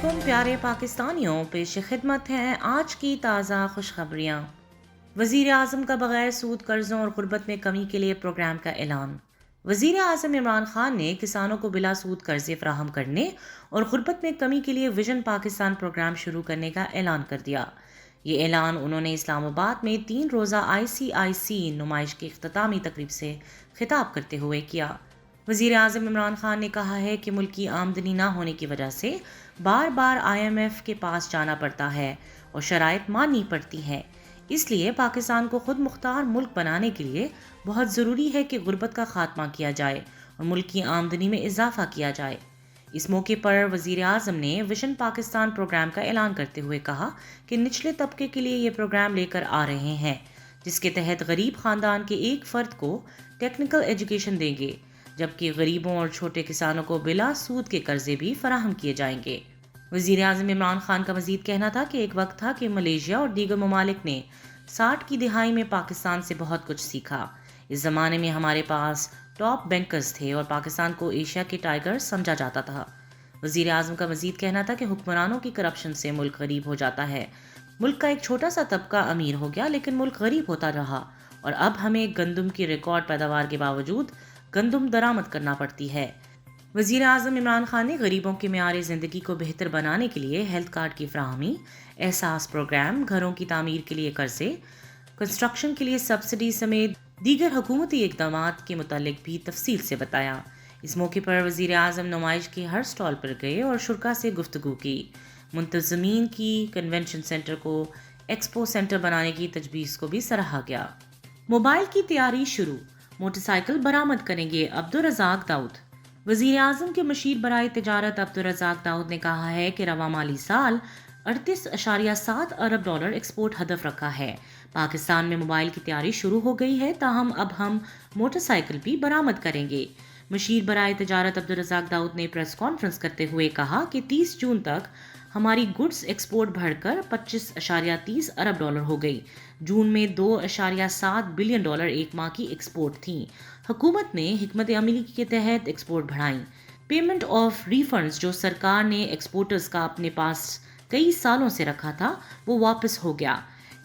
علیکم پیارے پاکستانیوں، پیش خدمت ہیں آج کی تازہ خوشخبریاں۔ وزیر اعظم کا بغیر سود قرضوں اور غربت میں کمی کے لیے پروگرام کا اعلان۔ وزیر اعظم عمران خان نے کسانوں کو بلا سود قرضے فراہم کرنے اور غربت میں کمی کے لیے ویژن پاکستان پروگرام شروع کرنے کا اعلان کر دیا۔ یہ اعلان انہوں نے اسلام آباد میں 3 روزہ ICIC نمائش کی اختتامی تقریب سے خطاب کرتے ہوئے کیا۔ وزیر اعظم عمران خان نے کہا ہے کہ ملک کی آمدنی نہ ہونے کی وجہ سے بار بار IMF کے پاس جانا پڑتا ہے اور شرائط ماننی پڑتی ہے۔ اس لیے پاکستان کو خود مختار ملک بنانے کے لیے بہت ضروری ہے کہ غربت کا خاتمہ کیا جائے اور ملک کی آمدنی میں اضافہ کیا جائے۔ اس موقع پر وزیر اعظم نے ویژن پاکستان پروگرام کا اعلان کرتے ہوئے کہا کہ نچلے طبقے کے لیے یہ پروگرام لے کر آ رہے ہیں، جس کے تحت غریب خاندان کے ایک فرد کو ٹیکنیکل ایجوکیشن دیں گے، جبکہ غریبوں اور چھوٹے کسانوں کو بلا سود کے قرضے بھی فراہم کیے جائیں گے۔ وزیر اعظم عمران خان کا مزید کہنا تھا کہ ایک وقت تھا کہ ملیشیا اور دیگر ممالک نے 60 کی دہائی میں پاکستان سے بہت کچھ سیکھا۔ اس زمانے میں ہمارے پاس ٹاپ بینکرز تھے اور پاکستان کو ایشیا کے ٹائیگر سمجھا جاتا تھا۔ وزیر اعظم کا مزید کہنا تھا کہ حکمرانوں کی کرپشن سے ملک غریب ہو جاتا ہے۔ ملک کا ایک چھوٹا سا طبقہ امیر ہو گیا لیکن ملک غریب ہوتا رہا، اور اب ہمیں گندم کی ریکارڈ پیداوار کے باوجود گندم درآمد کرنا پڑتی ہے۔ وزیر اعظم عمران خان نے غریبوں کے معیار زندگی کو بہتر بنانے کے لیے ہیلتھ کارڈ کی فراہمی، احساس پروگرام، گھروں کی تعمیر کے لیے قرضے، کنسٹرکشن کے لیے سبسڈی سمیت دیگر حکومتی اقدامات کے متعلق بھی تفصیل سے بتایا۔ اس موقع پر وزیر اعظم نمائش کے ہر سٹال پر گئے اور شرکاء سے گفتگو کی۔ منتظمین کی کنونشن سینٹر کو ایکسپو سینٹر بنانے کی تجویز کو بھی سراہا گیا۔ موبائل کی تیاری شروع، موٹر سائیکل برآمد کریں گے عبدالرزاق داؤد۔ وزیر اعظم کے مشیر برائے تجارت عبدالرزاق داؤد نے کہا ہے کہ رواں مالی سال 38.7 ارب ڈالر ایکسپورٹ ہدف رکھا ہے۔ پاکستان میں موبائل کی تیاری شروع ہو گئی ہے، تاہم اب ہم موٹر سائیکل بھی برآمد کریں گے۔ مشیر برائے تجارت عبدالرزاق داؤد نے پریس کانفرنس کرتے ہوئے کہا کہ 30 جون تک ہماری گڈز ایکسپورٹ بڑھ کر 25.30 ارب ڈالر ہو گئی۔ جون میں 2.7 بلین ڈالر ایک ماہ کی ایکسپورٹ تھیں۔ حکومت نے حکمت عملی کے تحت ایکسپورٹ بڑھائیں۔ پیمنٹ آف ریفنڈز جو سرکار نے ایکسپورٹرز کا اپنے پاس کئی سالوں سے رکھا تھا، وہ واپس ہو گیا۔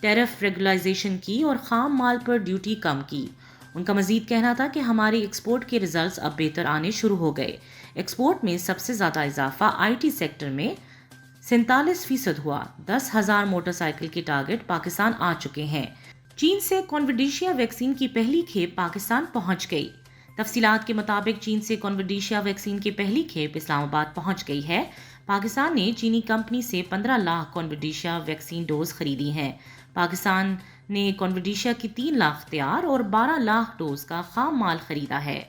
ٹیرف ریگولائزیشن کی اور خام مال پر ڈیوٹی کم کی۔ ان کا مزید کہنا تھا کہ ہماری ایکسپورٹ کے ریزلٹس اب بہتر آنے شروع ہو گئے۔ ایکسپورٹ میں سب سے زیادہ اضافہ IT سیکٹر میں 47% ہوا۔ 10,000 موٹر سائیکل کے ٹارگٹ پاکستان آ چکے ہیں۔ چین سے کونوڈیشیا ویکسین کی پہلی کھیپ پاکستان پہنچ گئی۔ تفصیلات کے مطابق چین سے کونوڈیشیا ویکسین کی پہلی کھیپ اسلام آباد پہنچ گئی ہے۔ پاکستان نے چینی کمپنی سے 15 لاکھ کونوڈیشیا ویکسین ڈوز خریدی ہیں۔ پاکستان نے کونوڈیشیا کی 3 لاکھ تیار اور 12 لاکھ ڈوز کا خام مال خریدا ہے۔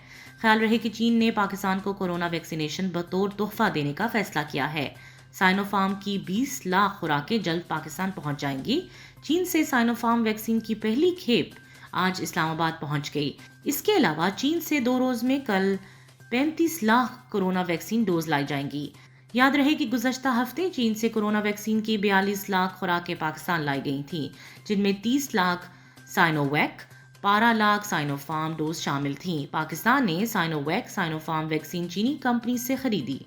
خیال رہے کہ چین نے پاکستان کو کورونا ویکسینیشن بطور تحفہ دینے کا فیصلہ کیا ہے۔ سائنو فارم کی 20 لاکھ خوراکیں جلد پاکستان پہنچ جائیں گی۔ چین سے سائنو فارم ویکسین کی پہلی کھیپ آج اسلام آباد پہنچ گئی۔ اس کے علاوہ چین سے 2 روز میں کل 35 لاکھ کورونا ویکسین ڈوز لائی جائیں گی۔ یاد رہے کہ گزشتہ ہفتے چین سے کورونا ویکسین کی 42 لاکھ خوراکیں پاکستان لائی گئی تھیں، جن میں 30 lakh Sinovac, 12 lakh Sinopharm dose شامل تھیں۔ پاکستان نے Sinovac Sinopharm vaccine چینی کمپنی سے خریدی۔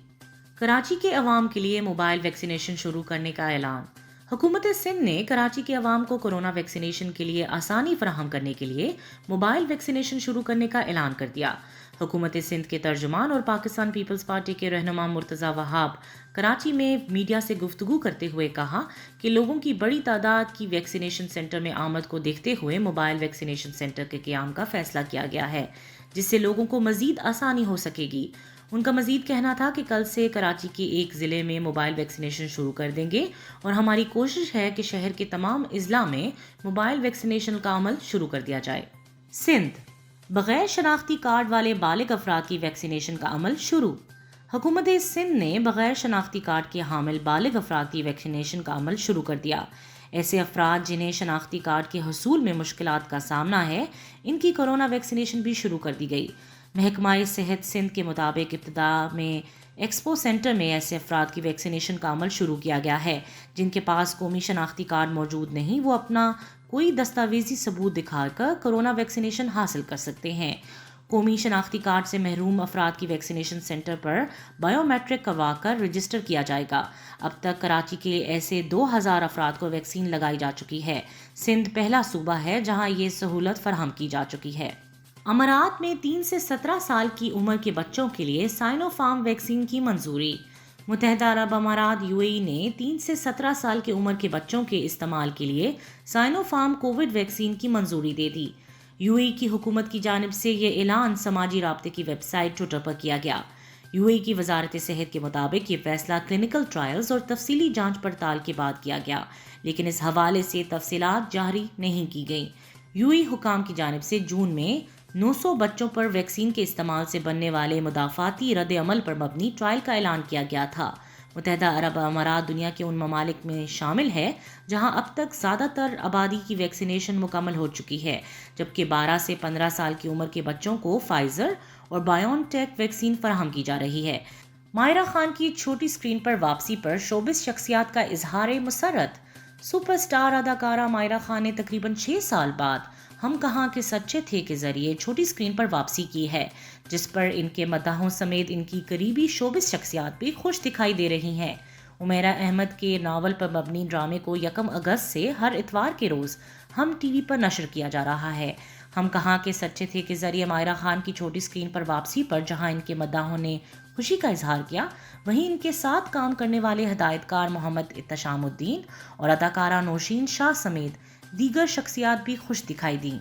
کراچی کے عوام کے لیے موبائل ویکسینیشن شروع کرنے کا اعلان۔ حکومت سندھ نے کراچی کے عوام کو کورونا ویکسینیشن کے لیے آسانی فراہم کرنے کے لیے موبائل ویکسینیشن شروع کرنے کا اعلان کر دیا۔ حکومت سندھ کے ترجمان اور پاکستان پیپلز پارٹی کے رہنما مرتضی وہاب کراچی میں میڈیا سے گفتگو کرتے ہوئے کہا کہ لوگوں کی بڑی تعداد کی ویکسینیشن سینٹر میں آمد کو دیکھتے ہوئے موبائل ویکسینیشن سینٹر کے قیام کا فیصلہ کیا گیا ہے، جس سے لوگوں کو مزید آسانی ہو سکے گی۔ ان کا مزید کہنا تھا کہ کل سے کراچی کے ایک ضلع میں موبائل ویکسینیشن شروع کر دیں گے اور ہماری کوشش ہے کہ شہر کے تمام اضلاع میں موبائل ویکسینیشن کا عمل شروع کر دیا جائے۔ سندھ بغیر شناختی کارڈ والے بالغ افراد کی ویکسینیشن کا عمل شروع۔ حکومت سندھ نے بغیر شناختی کارڈ کے حامل بالغ افراد کی ویکسینیشن کا عمل شروع کر دیا۔ ایسے افراد جنہیں شناختی کارڈ کے حصول میں مشکلات کا سامنا ہے، ان کی کورونا ویکسینیشن بھی شروع کر دی گئی۔ محکمہ صحت سندھ کے مطابق ابتدا میں ایکسپو سینٹر میں ایسے افراد کی ویکسینیشن کا عمل شروع کیا گیا ہے جن کے پاس قومی شناختی کارڈ موجود نہیں، وہ اپنا کوئی دستاویزی ثبوت دکھا کر کورونا ویکسینیشن حاصل کر سکتے ہیں۔ قومی شناختی کارڈ سے محروم افراد کی ویکسینیشن سینٹر پر بائیو میٹرک کروا کر رجسٹر کیا جائے گا۔ اب تک کراچی کے ایسے 2000 افراد کو ویکسین لگائی جا چکی ہے۔ سندھ پہلا صوبہ ہے جہاں یہ سہولت فراہم کی جا چکی ہے۔ امارات میں 3 سے 17 سال کی عمر کے بچوں کے لیے سائنو فارم ویکسین کی منظوری۔ متحدہ عرب امارات UAE نے 3 سے 17 سال کی عمر کے بچوں کے استعمال کے لیے سائنو فارم کووڈ ویکسین کی منظوری دے دی۔ UAE کی حکومت کی جانب سے یہ اعلان سماجی رابطے کی ویب سائٹ ٹویٹر پر کیا گیا۔ UAE کی وزارت صحت کے مطابق یہ فیصلہ کلینکل ٹرائلز اور تفصیلی جانچ پڑتال کے بعد کیا گیا، لیکن اس حوالے سے تفصیلات جاری نہیں کی گئیں۔ UAE حکام کی جانب سے جون میں 900 بچوں پر ویکسین کے استعمال سے بننے والے مدافعاتی رد عمل پر مبنی ٹرائل کا اعلان کیا گیا تھا۔ متحدہ عرب امارات دنیا کے ان ممالک میں شامل ہے جہاں اب تک زیادہ تر آبادی کی ویکسینیشن مکمل ہو چکی ہے، جبکہ 12 سے 15 سال کی عمر کے بچوں کو فائزر اور بائیون ٹیک ویکسین فراہم کی جا رہی ہے۔ مائرہ خان کی چھوٹی اسکرین پر واپسی پر شوبز شخصیات کا اظہار مسرت۔ سپر اسٹار اداکارہ مائرہ خان نے تقریباً 6 سال بعد ہم کہاں کے سچے تھے کے ذریعے چھوٹی اسکرین پر واپسی کی ہے، جس پر ان کے مداحوں سمیت ان کی قریبی شوبز شخصیات بھی خوش دکھائی دے رہی ہیں۔ عمیرہ احمد کے ناول پر مبنی ڈرامے کو 1 اگست سے ہر اتوار کے روز ہم ٹی وی پر نشر کیا جا رہا ہے۔ ہم کہاں کے سچے تھے کے ذریعے مائرہ خان کی چھوٹی اسکرین پر واپسی پر جہاں ان کے مداحوں نے خوشی کا اظہار کیا، وہیں ان کے ساتھ کام کرنے والے ہدایت کار محمد احتشام الدین اور اداکارہ نوشین شاہ سمیت دیگر شخصیات بھی خوش دکھائی دیں۔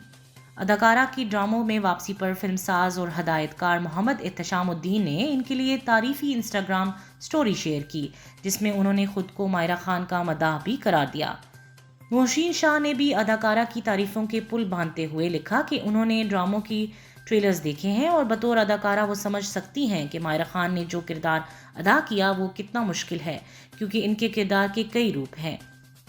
اداکارہ کی ڈراموں میں واپسی پر فلم ساز اور ہدایت کار محمد احتشام الدین نے ان کے لیے تعریفی انسٹاگرام سٹوری شیئر کی، جس میں انہوں نے خود کو مائرہ خان کا مداح بھی قرار دیا۔ نوشین شاہ نے بھی اداکارہ کی تعریفوں کے پل باندھتے ہوئے لکھا کہ انہوں نے ڈراموں کی ٹریلرز دیکھے ہیں اور بطور اداکارہ وہ سمجھ سکتی ہیں کہ مائرہ خان نے جو کردار ادا کیا وہ کتنا مشکل ہے، کیونکہ ان کے کردار کے کئی روپ ہیں۔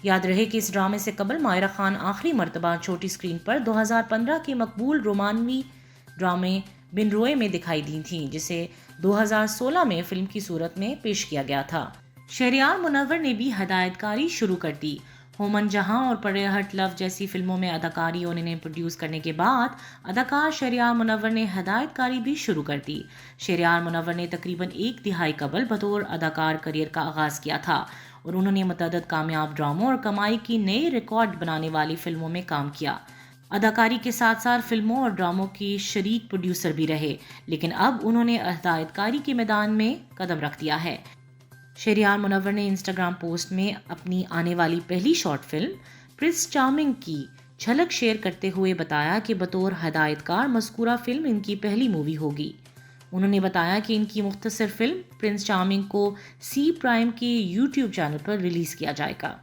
یاد رہے کہ اس ڈرامے سے قبل مائرہ خان آخری مرتبہ چھوٹی اسکرین پر 2015 کے مقبول رومانوی ڈرامے بن روئے میں دکھائی دی تھیں، جسے 2016 میں فلم کی صورت میں پیش کیا گیا تھا۔ شہریار منور نے بھی ہدایت کاری شروع کر دی۔ ہومن جہاں اور پرے ہٹ لو جیسی فلموں میں اداکاری اور انہیں پروڈیوس کرنے کے بعد اداکار شہریار منور نے ہدایت کاری بھی شروع کر دی۔ شہریار منور نے تقریباً 1 دہائی قبل بطور اداکار کیریئر کا آغاز کیا تھا اور انہوں نے متعدد کامیاب ڈراموں اور کمائی کی نئے ریکارڈ بنانے والی فلموں میں کام کیا۔ اداکاری کے ساتھ ساتھ فلموں اور ڈراموں کی شریک پروڈیوسر بھی رہے، لیکن اب انہوں نے ہدایت کاری کے میدان میں قدم رکھ دیا ہے۔ شہریار منور نے انسٹاگرام پوسٹ میں اپنی آنے والی پہلی شارٹ فلم پرنس چارمنگ کی جھلک شیئر کرتے ہوئے بتایا کہ بطور ہدایت کار مذکورہ فلم ان کی پہلی مووی ہوگی۔ انہوں نے بتایا کہ ان کی مختصر فلم پرنس چارمنگ کو سی پرائم کے YouTube چینل پر ریلیز کیا جائے گا۔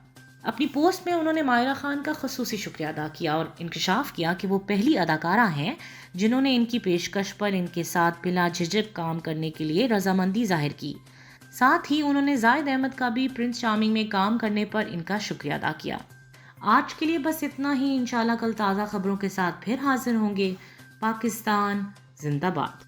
اپنی پوسٹ میں انہوں نے مائرہ خان کا خصوصی شکریہ ادا کیا اور انکشاف کیا کہ وہ پہلی اداکارہ ہیں جنہوں نے ان کی پیشکش پر ان کے ساتھ بلا جھجک کام کرنے کے لیے رضامندی ظاہر کی۔ ساتھ ہی انہوں نے زاہد احمد کا بھی پرنس چارمنگ میں کام کرنے پر ان کا شکریہ ادا کیا۔ آج کے لیے بس اتنا ہی، انشاءاللہ کل تازہ خبروں کے ساتھ پھر حاضر ہوں گے۔ پاکستان زندہ باد۔